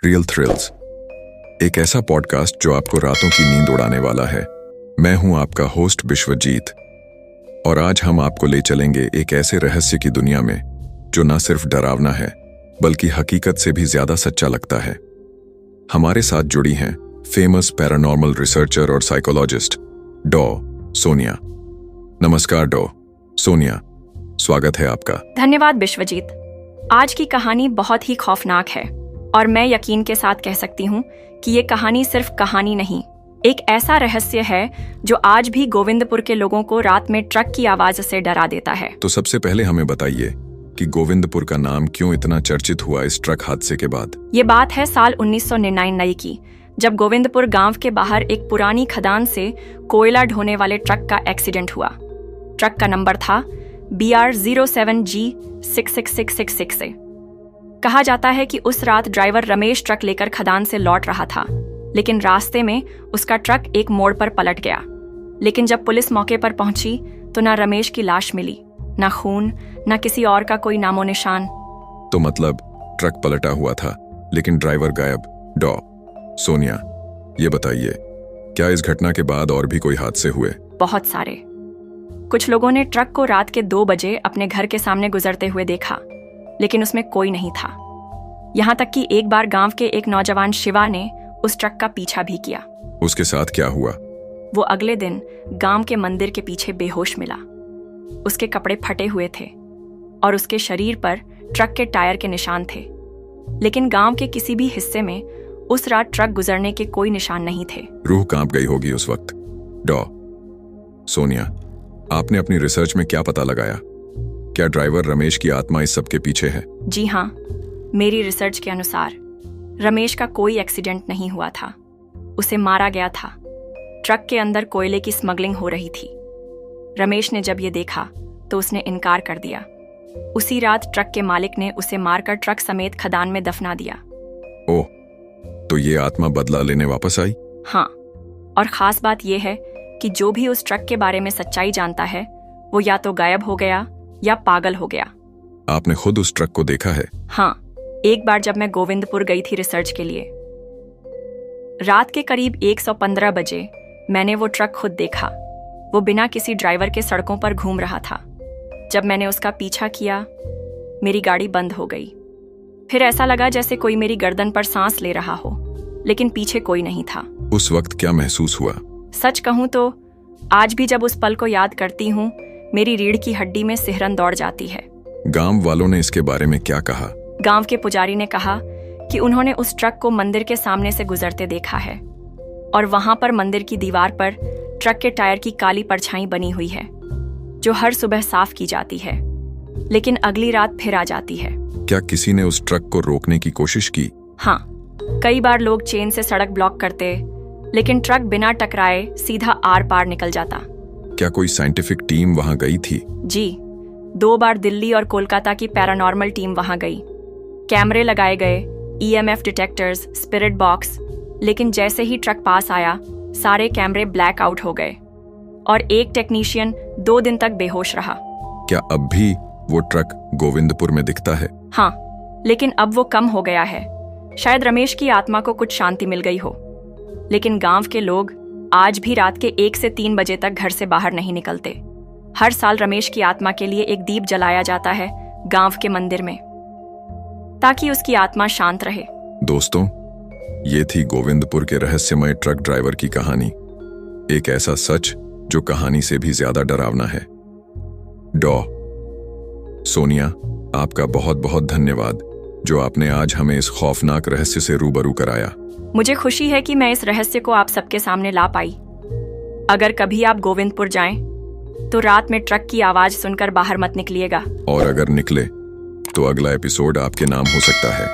Real thrills, एक ऐसा podcast जो आपको रातों की नींद उड़ाने वाला है। मैं हूं आपका होस्ट विश्वजीत, और आज हम आपको ले चलेंगे एक ऐसे रहस्य की दुनिया में जो न सिर्फ डरावना है बल्कि हकीकत से भी ज्यादा सच्चा लगता है। हमारे साथ जुड़ी हैं फेमस पैरानॉर्मल रिसर्चर और साइकोलॉजिस्ट डॉ सोनिया। नमस्कार डॉ सोनिया, स्वागत है आपका। धन्यवाद विश्वजीत। आज की कहानी बहुत ही खौफनाक है और मैं यकीन के साथ कह सकती हूँ कि ये कहानी सिर्फ कहानी नहीं, एक ऐसा रहस्य है जो आज भी गोविंदपुर के लोगों को रात में ट्रक की आवाज से डरा देता है। तो सबसे पहले हमें बताइए कि गोविंदपुर का नाम क्यों इतना चर्चित हुआ इस ट्रक हादसे के बाद। ये बात है साल 1999 की, जब गोविंदपुर गांव के बाहर एक पुरानी खदान से कोयला ढोने वाले ट्रक का एक्सीडेंट हुआ। ट्रक का नंबर था BR07G66666। कहा जाता है कि उस रात ड्राइवर रमेश ट्रक लेकर खदान से लौट रहा था, लेकिन रास्ते में उसका ट्रक एक मोड़ पर पलट गया। लेकिन जब पुलिस मौके पर पहुंची तो न रमेश की लाश मिली, न खून, न किसी और का कोई नामो निशान। तो मतलब ट्रक पलटा हुआ था लेकिन ड्राइवर गायब। डॉ सोनिया, ये बताइए, क्या इस घटना के बाद और भी कोई हादसे हुए? बहुत सारे। कुछ लोगों ने ट्रक को रात के 2 बजे अपने घर के सामने गुजरते हुए देखा, लेकिन उसमें कोई नहीं था। यहाँ तक कि एक बार गांव के एक नौजवान शिवा ने उस ट्रक का पीछा भी किया। उसके साथ क्या हुआ? वो अगले दिन गांव के मंदिर के पीछे बेहोश मिला। उसके कपड़े फटे हुए थे और उसके शरीर पर ट्रक के टायर के निशान थे, लेकिन गांव के किसी भी हिस्से में उस रात ट्रक गुजरने के कोई निशान नहीं थे। रूह कांप गई होगी उस वक्त। डॉ सोनिया, आपने अपनी रिसर्च में क्या पता लगाया? क्या ड्राइवर रमेश की आत्मा इस सब के पीछे है? जी हाँ, मेरी रिसर्च के अनुसार रमेश का कोई एक्सीडेंट नहीं हुआ था, उसे मारा गया था। ट्रक के अंदर कोयले की स्मगलिंग हो रही थी। रमेश ने जब ये देखा तो उसने इनकार कर दिया। उसी रात ट्रक के मालिक ने उसे मारकर ट्रक समेत खदान में दफना दिया। ओह, तो ये आत्मा बदला लेने वापस आई? हाँ, और खास बात यह है कि जो भी उस ट्रक के बारे में सच्चाई जानता है वो या तो गायब हो गया या पागल हो गया। आपने खुद उस ट्रक को देखा है? हाँ, एक बार जब मैं गोविंदपुर गई थी रिसर्च के लिए, रात के करीब 115 बजे मैंने वो ट्रक खुद देखा। वो बिना किसी ड्राइवर के सड़कों पर घूम रहा था। जब मैंने उसका पीछा किया, मेरी गाड़ी बंद हो गई। फिर ऐसा लगा जैसे कोई मेरी गर्दन पर सांस ले रहा हो, लेकिन पीछे कोई नहीं था। उस वक्त क्या महसूस हुआ? सच कहूं तो आज भी जब उस पल को याद करती हूँ, मेरी रीढ़ की हड्डी में सिहरन दौड़ जाती है। गांव वालों ने इसके बारे में क्या कहा? गांव के पुजारी ने कहा कि उन्होंने उस ट्रक को मंदिर के सामने से गुजरते देखा है और वहां पर मंदिर की दीवार पर ट्रक के टायर की काली परछाई बनी हुई है, जो हर सुबह साफ की जाती है, लेकिन अगली रात फिर आ जाती है। क्या किसी ने उस ट्रक को रोकने की कोशिश की? हाँ, कई बार लोग चेन से सड़क ब्लॉक करते, लेकिन ट्रक बिना टकराए सीधा आर पार निकल जाता। क्या कोई साइंटिफिक टीम वहां गई थी? जी, 2 बार दिल्ली और कोलकाता की पैरानॉर्मल टीम वहां गई। कैमरे लगाए गए, EMF डिटेक्टर्स, स्पिरिट बॉक्स, लेकिन जैसे ही ट्रक पास आया सारे कैमरे ब्लैक आउट हो गए और एक टेक्नीशियन 2 दिन तक बेहोश रहा। क्या अब भी वो ट्रक गोविंदपुर में दिखता है? हाँ, लेकिन अब वो कम हो गया है। शायद रमेश की आत्मा को कुछ शांति मिल गई हो, लेकिन गांव के लोग आज भी रात के 1 से 3 बजे तक घर से बाहर नहीं निकलते। हर साल रमेश की आत्मा के लिए एक दीप जलाया जाता है गांव के मंदिर में, ताकि उसकी आत्मा शांत रहे। दोस्तों, ये थी गोविंदपुर के रहस्यमय ट्रक ड्राइवर की कहानी, एक ऐसा सच जो कहानी से भी ज्यादा डरावना है। डॉ सोनिया, आपका बहुत बहुत धन्यवाद जो आपने आज हमें इस खौफनाक रहस्य से रूबरू कराया। मुझे खुशी है कि मैं इस रहस्य को आप सबके सामने ला पाई। अगर कभी आप गोविंदपुर जाएं, तो रात में ट्रक की आवाज सुनकर बाहर मत निकलिएगा। और अगर निकले तो अगला एपिसोड आपके नाम हो सकता है।